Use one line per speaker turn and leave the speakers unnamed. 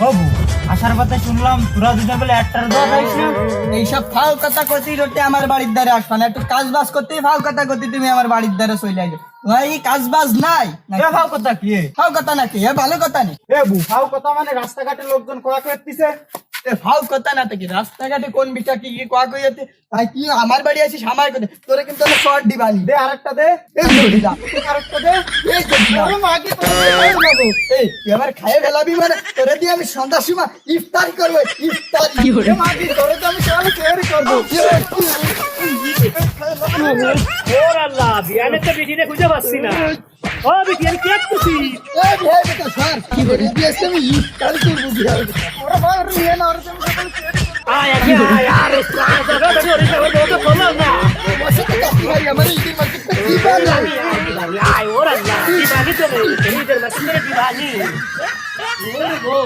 হবু আসার কথা শুনলাম তোরা দুজন বলে একটার দোয়া পাইস না।
এইসব ফাউ কথা করতেই রোটে আমার বাড়ির দ্বারে আসবা না, একটু কাজ বাজ করতেই ফাউ কথা করতে তুমি আমার বাড়ির দ্বারে চলে আইলে। ভাই কাজ বাজ নাই
এ ভাও কথা কি
ফাউ কথা নাকি? ভালো কথা নেই।
এ বু ভাও কথা মানে রাস্তাঘাটে লোকজন কোয়া করতেছে।
ফাউ কথা না থেকে রাস্তাঘাটে কোন বিষয় কি কি কোয়া কইতে তাই কি আমার বাড়ি আছিস আমার কথা তোরে কিন্তু আমি শর্ট দিবানি।
দে আরেকটা দে,
এই তো দিলাম,
আরেকটা দে।
এই তো দিলাম।
আরে মাগি তোরে খাই নেবো।
এই তুই আবার খাইয়ে ফেলাবি মানে তোরে দিয়ে আমি সন্ধ্যার সময় ইফতার করবো ইফতার।
এ মাগি তোরে তো আমি সকালে তৈরি করবো।
ওর আল্লাহ বিয়ানে তো বিটিনে খুঁজে পাচ্ছি না। ও বিটি আমি কি করছি?
এই ভাই বেটা স্যার কি করে দিয়েছে আমি ইফতার করবো বিয়ার।
ওরে ভাই ওরে নিয়ে না ওরে তো আমি সকালে তৈরি করবো।
আয় আগে আয় আর জায়গা ধরে ওরে তো বললাম না।
বসে তো কাকি ভাই আমার ঈদের মাঝে কি বানা
আয় ওর আল্লাহ দিবানি তো এই ঈদের মাসে দিবানি। ওরে গো